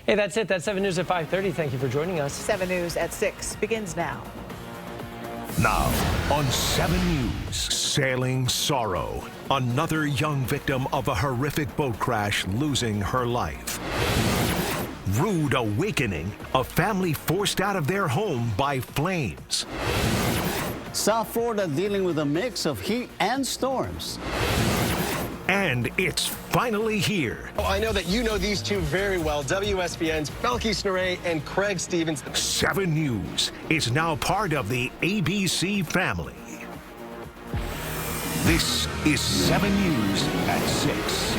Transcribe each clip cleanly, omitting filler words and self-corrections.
Hey, that's it. That's 7 News at 5:30. Thank you for joining us. 7 News at 6 begins now. Now, on 7 News, Sailing Sorrow. Another young victim of a horrific boat crash losing her life. Rude awakening, a family forced out of their home by flames. South Florida dealing with a mix of heat and storms. And it's finally here. Oh, I know that you know these two very well. WSVN's Belkey Snare and Craig Stevens. 7 News is now part of the ABC family. This is 7 News at 6.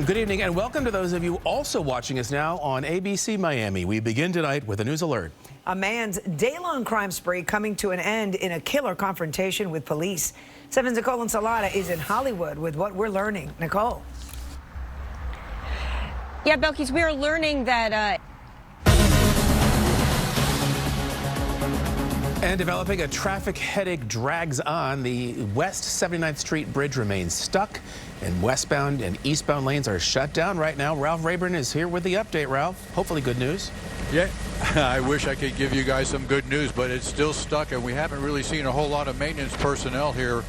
Good evening and welcome to those of you also watching us now on ABC Miami. We begin tonight with a news alert. A man's day-long crime spree coming to an end in a killer confrontation with police. 7's Nicole Ensalada is in Hollywood with what we're learning. Nicole. Yeah, Belkis, we are learning that And developing, a traffic headache drags on. The West 79th Street Bridge remains stuck, and westbound and eastbound lanes are shut down right now. Ralph Rayburn is here with the update, Ralph. Hopefully good news. Yeah, I wish I could give you guys some good news, but it's still stuck, and we haven't really seen a whole lot of maintenance personnel here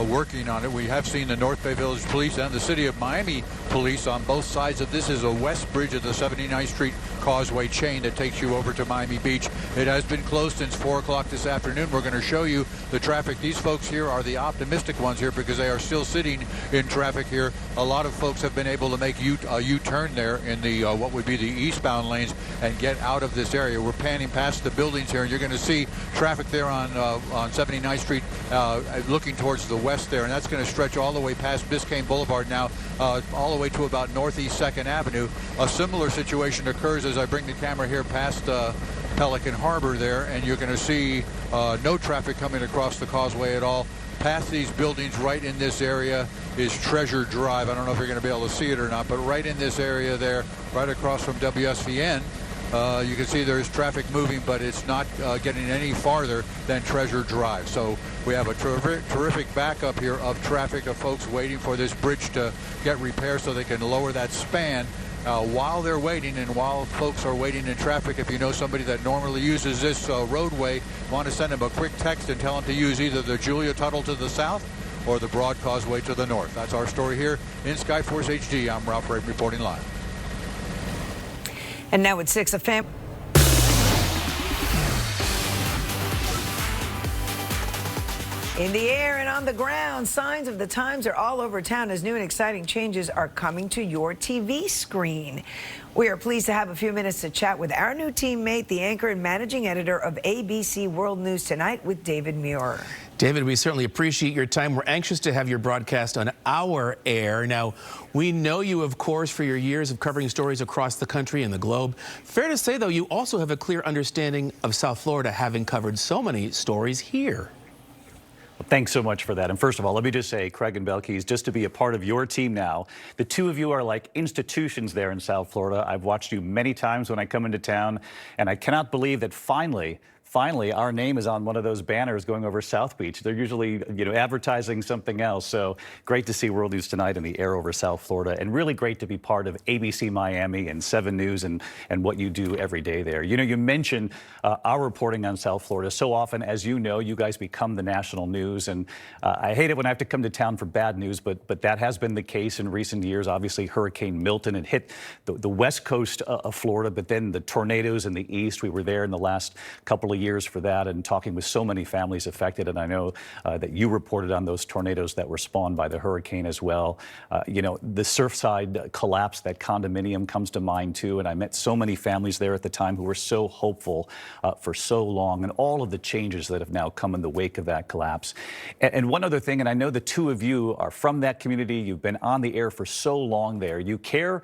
working on it. We have seen the North Bay Village Police and the City of Miami Police on both sides of this. Is a west bridge of the 79th Street Causeway chain that takes you over to Miami Beach. It has been closed since 4 o'clock this afternoon. We're going to show you the traffic. These folks here are the optimistic ones here because they are still sitting in traffic here. A lot of folks have been able to make a U-turn there in the what would be the eastbound lanes and get out of this area. We're panning past the buildings here, and you're going to see traffic there on 79th Street looking towards the west there, and that's going to stretch all the way past Biscayne Boulevard now, all the way to about Northeast 2nd Avenue. A similar situation occurs as I bring the camera here past Pelican Harbor there, and you're going to see no traffic coming across the causeway at all. Past these buildings right in this area is Treasure Drive. I don't know if you're going to be able to see it or not, but right in this area there, right across from WSVN, you can see there's traffic moving, but it's not getting any farther than Treasure Drive. So we have a terrific backup here of traffic of folks waiting for this bridge to get repaired so they can lower that span. While they're waiting and while folks are waiting in traffic, if you know somebody that normally uses this roadway, want to send them a quick text and tell them to use either the Julia Tuttle to the south or the Broad Causeway to the north. That's our story here in Skyforce HD. I'm Ralph Rayburn reporting live. And now at 6, a family. In the air and on the ground, signs of the times are all over town as new and exciting changes are coming to your TV screen. We are pleased to have a few minutes to chat with our new teammate, the anchor and managing editor of ABC World News Tonight, with David Muir. David, we certainly appreciate your time. We're anxious to have your broadcast on our air. Now, we know you, of course, for your years of covering stories across the country and the globe. Fair to say, though, you also have a clear understanding of South Florida, having covered so many stories here. Well, thanks so much for that. And first of all, let me just say, Craig and Belkis, just to be a part of your team now, the two of you are like institutions there in South Florida. I've watched you many times when I come into town, and I cannot believe that finally, our name is on one of those banners going over South Beach. They're usually, advertising something else. So great to see World News Tonight in the air over South Florida, and really great to be part of ABC Miami and 7 News and what you do every day there. You mentioned our reporting on South Florida. So often, as you know, you guys become the national news, and I hate it when I have to come to town for bad news, but that has been the case in recent years. Obviously, Hurricane Milton had hit the west coast of Florida, but then the tornadoes in the east. We were there in the last couple of years for that and talking with so many families affected. And I know that you reported on those tornadoes that were spawned by the hurricane as well. The Surfside collapse, that condominium comes to mind too. And I met so many families there at the time who were so hopeful for so long, and all of the changes that have now come in the wake of that collapse. And one other thing, and I know the two of you are from that community. You've been on the air for so long there. You care,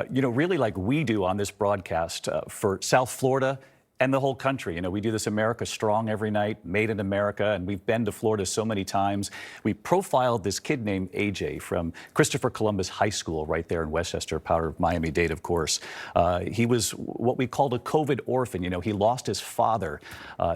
really like we do on this broadcast for South Florida and the whole country. You know, we do this America Strong every night, Made in America, and we've been to Florida so many times. We profiled this kid named AJ from Christopher Columbus High School right there in Westchester, part of Miami-Dade, of course. He was what we called a COVID orphan. You know, he lost his father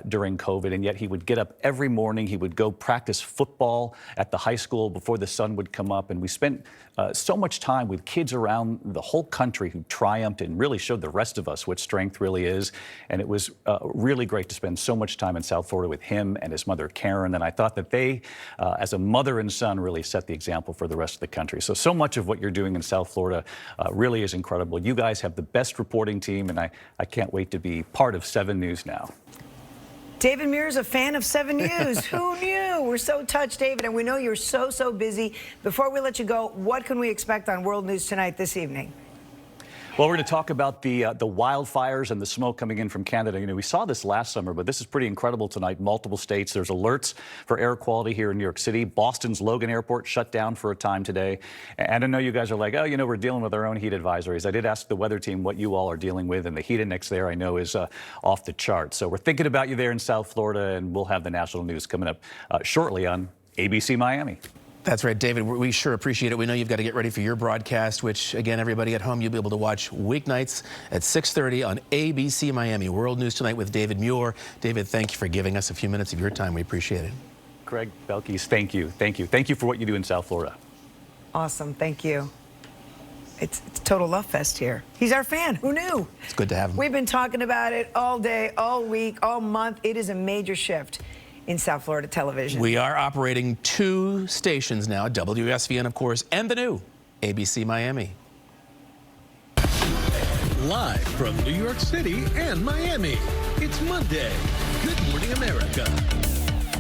during COVID, and yet he would get up every morning. He would go practice football at the high school before the sun would come up, and we spent so much time with kids around the whole country who triumphed and really showed the rest of us what strength really is. And it was really great to spend so much time in South Florida with him and his mother, Karen. And I thought that they, as a mother and son, really set the example for the rest of the country. So much of what you're doing in South Florida really is incredible. You guys have the best reporting team, and I can't wait to be part of 7 News now. David Muir is a fan of 7 News. Who knew? We're so touched, David, and we know you're so busy. Before we let you go, what can we expect on World News Tonight this evening? Well, we're going to talk about the wildfires and the smoke coming in from Canada. You know, we saw this last summer, but this is pretty incredible tonight. Multiple states. There's alerts for air quality here in New York City. Boston's Logan Airport shut down for a time today. And I know you guys are like, oh, you know, we're dealing with our own heat advisories. I did ask the weather team what you all are dealing with, and the heat index there I know is off the chart. So we're thinking about you there in South Florida, and we'll have the national news coming up shortly on ABC Miami. That's right, David. We sure appreciate it. We know you've got to get ready for your broadcast, which, again, everybody at home, you'll be able to watch weeknights at 6:30 on ABC Miami. World News Tonight with David Muir. David, thank you for giving us a few minutes of your time. We appreciate it. Craig Belkis, thank you. Thank you. Thank you for what you do in South Florida. Awesome. Thank you. It's total love fest here. He's our fan. Who knew? It's good to have him. We've been talking about it all day, all week, all month. It is a major shift in South Florida television. We are operating 2 stations now, WSVN, of course, and the new ABC Miami. Live from New York City and Miami, it's Monday. Good Morning America.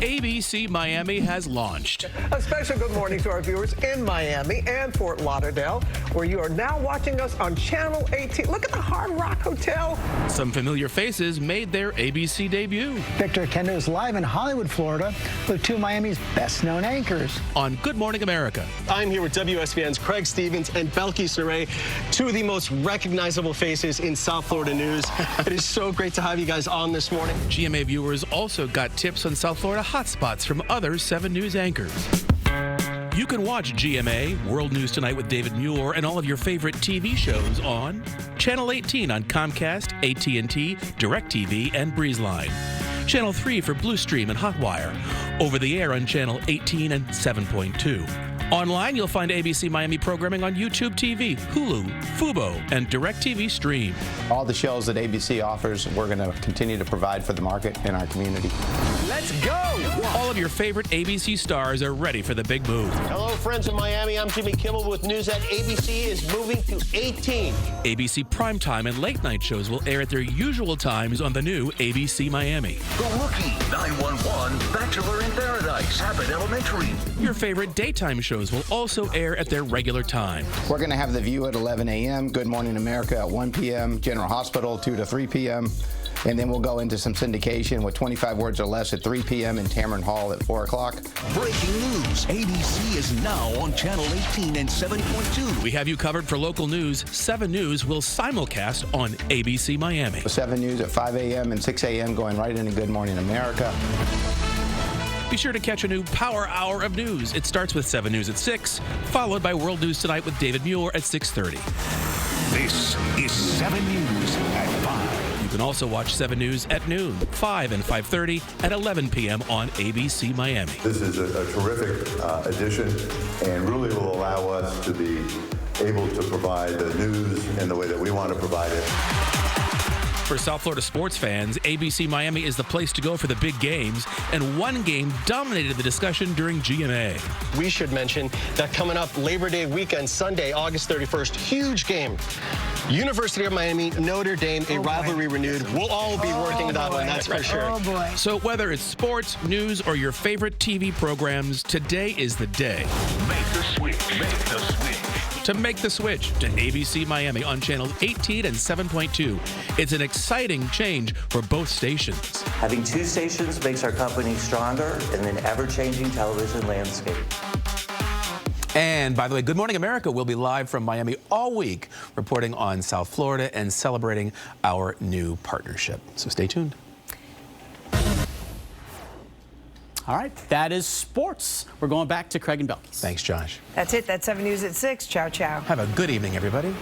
ABC Miami has launched. A special good morning to our viewers in Miami and Fort Lauderdale, where you are now watching us on Channel 18. Look at the Hard Rock Hotel. Some familiar faces made their ABC debut. Victor Kendo is live in Hollywood, Florida, with 2 of Miami's best-known anchors. On Good Morning America. I'm here with WSVN's Craig Stevens and Belkis Snurey, 2 of the most recognizable faces in South Florida news. It is so great to have you guys on this morning. GMA viewers also got tips on South Florida hotspots from other 7 News anchors. You can watch GMA, World News Tonight with David Muir, and all of your favorite TV shows on Channel 18 on Comcast, AT&T, DirecTV, and BreezeLine. Channel 3 for Blue Stream and Hotwire. Over the air on Channel 18 and 7.2. Online, you'll find ABC Miami programming on YouTube TV, Hulu, Fubo, and DirecTV Stream. All the shows that ABC offers, we're going to continue to provide for the market in our community. Let's go! All of your favorite ABC stars are ready for the big move. Hello, friends of Miami. I'm Jimmy Kimmel with news that ABC is moving to 18. ABC primetime and late night shows will air at their usual times on the new ABC Miami. The Rookie, 911, Bachelor in Paradise, Abbott Elementary. Your favorite daytime shows will also air at their regular time. We're going to have The View at 11 a.m., Good Morning America at 1 p.m., General Hospital 2 to 3 p.m., and then we'll go into some syndication with 25 Words or Less at 3 p.m. and Tamron Hall at 4 o'clock. Breaking news, ABC is now on Channel 18 and 7.2. We have you covered for local news. 7 News will simulcast on ABC Miami. 7 News at 5 a.m. and 6 a.m. going right into Good Morning America. Be sure to catch a new Power Hour of news. It starts with 7 News at 6, followed by World News Tonight with David Muir at 6:30. This is 7 News at 5. You can also watch 7 News at noon, 5 and 5:30, at 11 p.m. on ABC Miami. This is a terrific addition and really will allow us to be able to provide the news in the way that we want to provide it. For South Florida sports fans, ABC Miami is the place to go for the big games, and one game dominated the discussion during GMA. We should mention that coming up Labor Day weekend, Sunday, August 31st, huge game. University of Miami, Notre Dame, a rivalry renewed. We'll all be working that one, that's for sure. Oh, boy. So whether it's sports, news, or your favorite TV programs, today is the day. Make the switch. Make the switch. To make the switch to ABC Miami on Channel 18 and 7.2. It's an exciting change for both stations. Having 2 stations makes our company stronger in an ever-changing television landscape. And by the way, Good Morning America will be live from Miami all week, reporting on South Florida and celebrating our new partnership. So stay tuned. All right, that is sports. We're going back to Craig and Belkis. Thanks, Josh. That's it. That's 7 News at 6. Ciao, ciao. Have a good evening, everybody.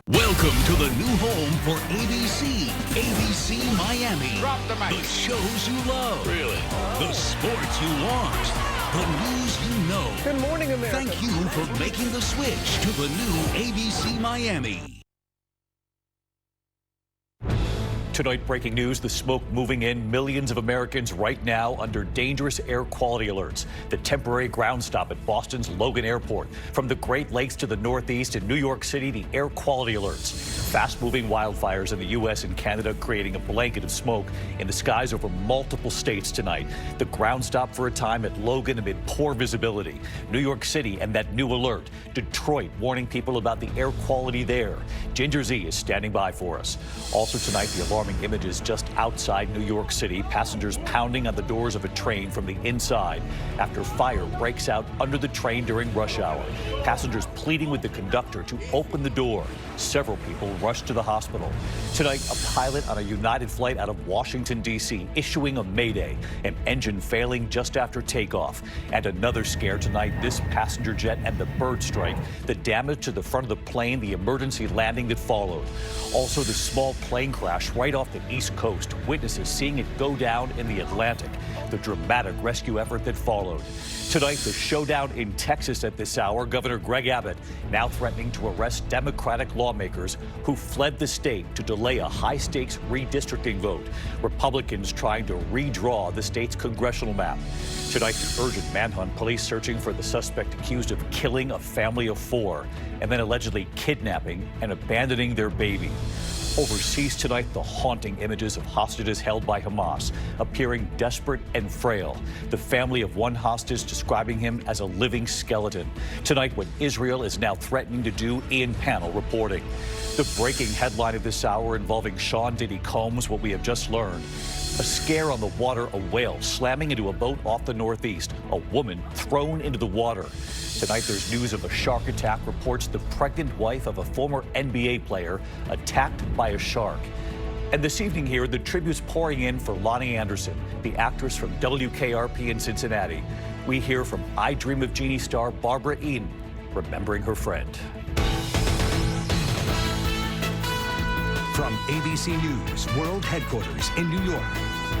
Welcome to the new home for ABC. ABC Miami. Drop the mic. The shows you love. Really? The sports you want. The news you know. Good morning, America. Thank you for making the switch to the new ABC Miami. Tonight, breaking news, the smoke moving in. Millions of Americans right now under dangerous air quality alerts. The temporary ground stop at Boston's Logan Airport. From the Great Lakes to the Northeast in New York City, the air quality alerts. Fast-moving wildfires in the U.S. and Canada creating a blanket of smoke in the skies over multiple states tonight. The ground stop for a time at Logan amid poor visibility. New York City and that new alert. Detroit warning people about the air quality there. Ginger Z is standing by for us. Also tonight, the alarming images just outside New York City. Passengers pounding on the doors of a train from the inside after fire breaks out under the train during rush hour. Passengers pleading with the conductor to open the door. Several people rushed to the hospital. Tonight, a pilot on a United flight out of Washington, D.C. issuing a mayday. An engine failing just after takeoff. And another scare tonight, this passenger jet and the bird strike. The damage to the front of the plane, the emergency landing that followed. Also, the small plane crash right off the East Coast. Witnesses seeing it go down in the Atlantic. The dramatic rescue effort that followed. Tonight, the showdown in Texas at this hour. Governor Greg Abbott now threatening to arrest Democratic lawmakers who fled the state to delay a high-stakes redistricting vote. Republicans trying to redraw the state's congressional map. Tonight, the urgent manhunt. Police searching for the suspect accused of killing a family of 4 and then allegedly kidnapping and abandoning their baby. Overseas tonight, the haunting images of hostages held by Hamas appearing desperate and frail. The family of one hostage describing him as a living skeleton. Tonight, what Israel is now threatening to do, Ian Pannell reporting. The breaking headline of this hour involving Sean Diddy Combs, what we have just learned. A scare on the water, a whale slamming into a boat off the Northeast. A woman thrown into the water. Tonight, there's news of a shark attack. Reports the pregnant wife of a former NBA player attacked by a shark. And this evening here, the tributes pouring in for Lonnie Anderson, the actress from WKRP in Cincinnati. We hear from I Dream of Jeannie star Barbara Eden, remembering her friend. From ABC News World Headquarters in New York,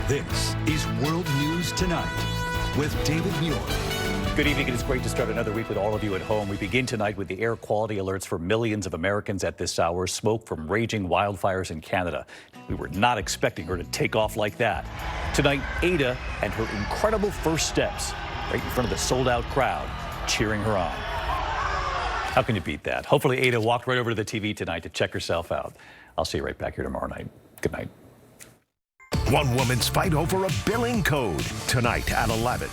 this is World News Tonight with David Muir. Good evening. It is great to start another week with all of you at home. We begin tonight with the air quality alerts for millions of Americans at this hour. Smoke from raging wildfires in Canada. We were not expecting her to take off like that. Tonight, Ada and her incredible first steps right in front of the sold-out crowd cheering her on. How can you beat that? Hopefully, Ada walked right over to the TV tonight to check herself out. I'll see you right back here tomorrow night. Good night. One woman's fight over a billing code tonight at 11.